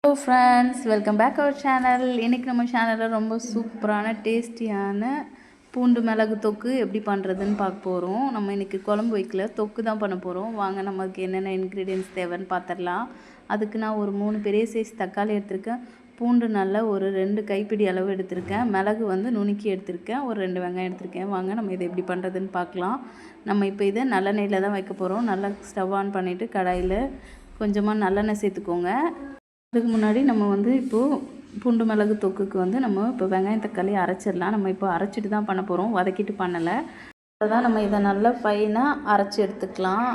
Hello friends, welcome back our channel. இன்னைக்கு நம்ம சேனல்ல ரொம்ப சூப்பரான டேஸ்டியான பூண்டு மிளகு தொக்கு எப்படி பண்றதுன்னு பார்க்க போறோம். நம்ம இன்னைக்கு குழம்பு வைக்கல, தொக்கு தான் பண்ண போறோம். வாங்க நமக்கு என்னென்ன ingredients தேவைன்னு பார்த்தறலாம். அதுக்கு நான் ஒரு 3 பெரிய சைஸ் தக்காளி எடுத்துர்க்கேன். பூண்டு நல்ல ஒரு 2 கைப்பிடி அளவு எடுத்துர்க்கேன். மிளகு வந்து நுணுக்கி எடுத்துர்க்கேன். ஒரு 2 வெங்காயம் எடுத்துர்க்கேன். வாங்க நம்ம இதை எப்படி பண்றதுன்னு பார்க்கலாம். நம்ம இப்போ இதை நல்லெண்ணெயில தான் வைக்க போறோம். நல்லா ஸ்டவ் ஆன் பண்ணிட்டு கடாயில கொஞ்சமா நல்லெண்ணெய் சேர்த்துக்கோங்க. அதுக்கு முன்னாடி நம்ம வந்து இப்போது பூண்டு மிளகு தொக்குக்கு வந்து நம்ம இப்போ வெங்காயம் தக்காளி அரைச்சிடலாம். நம்ம இப்போ அரைச்சிட்டு தான் பண்ண போகிறோம், வதக்கிட்டு பண்ணலை. அதுதான் நம்ம இதை நல்லா ஃபைனாக அரைச்சி எடுத்துக்கலாம்.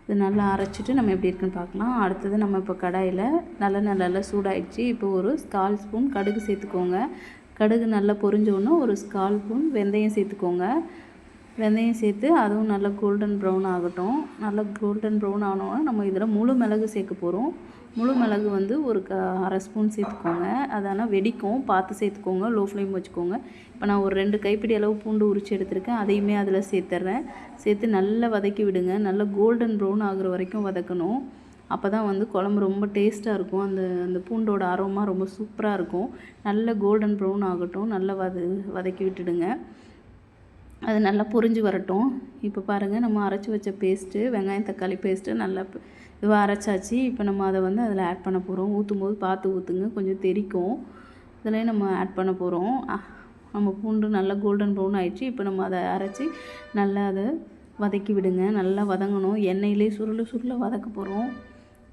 இது நல்லா அரைச்சிட்டு நம்ம எப்படி இருக்குன்னு பார்க்கலாம். அடுத்தது நம்ம இப்போ கடாயில் நல்லா சூடாயிடுச்சு. இப்போ ஒரு 1/4 ஸ்பூன் கடுகு சேர்த்துக்கோங்க. கடுகு நல்லா பொரிஞ்சோன்னா ஒரு 1/4 ஸ்பூன் வெந்தயம் சேர்த்துக்கோங்க. வெந்தயம் சேர்த்து அதுவும் நல்லா கோல்டன் ப்ரௌன் ஆகட்டும். நல்லா கோல்டன் ப்ரௌன் ஆனோன்னா நம்ம இதில் முழு மிளகு சேர்க்க போகிறோம். முழு மிளகு வந்து ஒரு 1/2 ஸ்பூன் சேர்த்துக்கோங்க. அது ஆனால் வெடிக்கும், பார்த்து சேர்த்துக்கோங்க. லோ ஃப்ளேம் வச்சுக்கோங்க. இப்போ நான் ஒரு 2 கைப்பிடி அளவு பூண்டு உரித்து எடுத்துருக்கேன். அதையுமே அதில் சேர்த்துட்றேன். சேர்த்து நல்லா வதக்கி விடுங்க. நல்லா கோல்டன் ப்ரௌன் ஆகுற வரைக்கும் வதக்கணும். அப்போ தான் வந்து குழம்பு ரொம்ப டேஸ்ட்டாக இருக்கும். அந்த பூண்டோட அரோமா ரொம்ப சூப்பராக இருக்கும். நல்ல கோல்டன் ப்ரௌன் ஆகட்டும். நல்லா வதக்கி விட்டுடுங்க. அது நல்லா பொரிஞ்சு வரட்டும். இப்போ பாருங்கள், நம்ம அரைச்சி வச்ச பேஸ்ட்டு, வெங்காயம் தக்காளி பேஸ்ட்டு நல்லா இதுவாக அரைச்சாச்சு. இப்போ நம்ம அதை வந்து அதில் ஆட் பண்ண போகிறோம். ஊற்றும் போது பார்த்து ஊற்றுங்க, கொஞ்சம் தெறிக்கும். இதில் நம்ம ஆட் பண்ண போகிறோம். நம்ம பூண்டு நல்லா கோல்டன் ப்ரௌன் ஆகிடுச்சு. இப்போ நம்ம அதை அரைச்சி நல்லா அதை வதக்கி விடுங்க. நல்லா வதங்கணும். எண்ணெயிலே சுருள வதக்க போகிறோம்.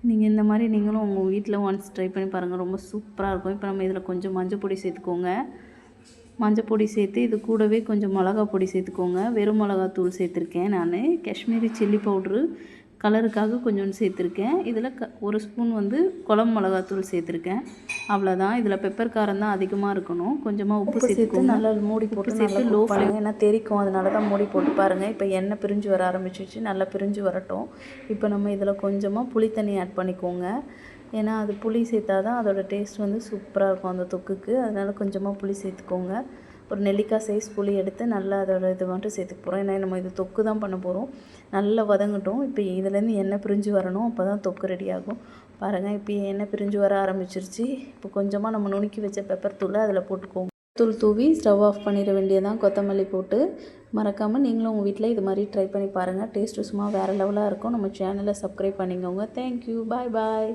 நீங்கள் இந்த மாதிரி நீங்களும் உங்கள் வீட்டில் ஒன்ஸ் ட்ரை பண்ணி பாருங்கள், ரொம்ப சூப்பராக இருக்கும். இப்போ நம்ம இதில் கொஞ்சம் மஞ்சள் பொடி சேர்த்துக்கோங்க. மஞ்சள் பொடி சேர்த்து இது கூடவே கொஞ்சம் மிளகா பொடி சேர்த்துக்கோங்க. வெறும் மிளகாத்தூள் சேர்த்துருக்கேன். நான் காஷ்மீரி சில்லி பவுட்ரு கலருக்காக கொஞ்சோண்டு சேர்த்துருக்கேன். இதில் 1 ஸ்பூன் வந்து குழம்பு மிளகாத்தூள் சேர்த்துருக்கேன். அவ்வளோதான். இதில் பெப்பர் காரம் தான் அதிகமாக இருக்கணும். கொஞ்சமாக உப்பு சேர்த்து நல்லா மூடி போட்டு சேர்த்து லோ ஃப்ளேம், ஏன்னா தெரிக்கும், அதனால தான் மூடி போட்டு பாருங்கள். இப்போ எண்ணெய் பிரிஞ்சு வர ஆரம்பிச்சிச்சு. நல்லா பிரிஞ்சு வரட்டும். இப்போ நம்ம இதில் கொஞ்சமாக புளி தண்ணி ஆட் பண்ணிக்கோங்க. ஏன்னா அது புளி சேர்த்தா தான் அதோடய டேஸ்ட் வந்து சூப்பராக இருக்கும் அந்த தொக்குக்கு. அதனால் கொஞ்சமாக புளி சேர்த்துக்கோங்க. ஒரு நெல்லிக்காய் சைஸ் புளி எடுத்து நல்லா அதோட இது மட்டும் சேர்த்துக்க போகிறோம். ஏன்னா நம்ம இது தொக்கு தான் பண்ண போகிறோம். நல்லா வதங்கட்டும். இப்போ இதுலேருந்து எண்ணெய் பிரிஞ்சு வரணும். அப்போ தான் தொக்கு ரெடி ஆகும். பாருங்கள், இப்போ எண்ணெய் பிரிஞ்சு வர ஆரம்பிச்சிருச்சு. இப்போ கொஞ்சமாக நம்ம நுணுக்கி வச்ச பெப்பர் தூளை அதில் போட்டுக்கோங்க. தூள் தூவி ஸ்டவ் ஆஃப் பண்ணிட வேண்டியதான். கொத்தமல்லி போட்டு மறக்காமல் நீங்களும் உங்கள் வீட்டில் இது மாதிரி ட்ரை பண்ணி பாருங்கள். டேஸ்ட்டு சும்மா வேறு லெவலாக இருக்கும். நம்ம சேனலை சப்ஸ்கிரைப் பண்ணிக்கோங்க. தேங்க்யூ, பாய் பாய்.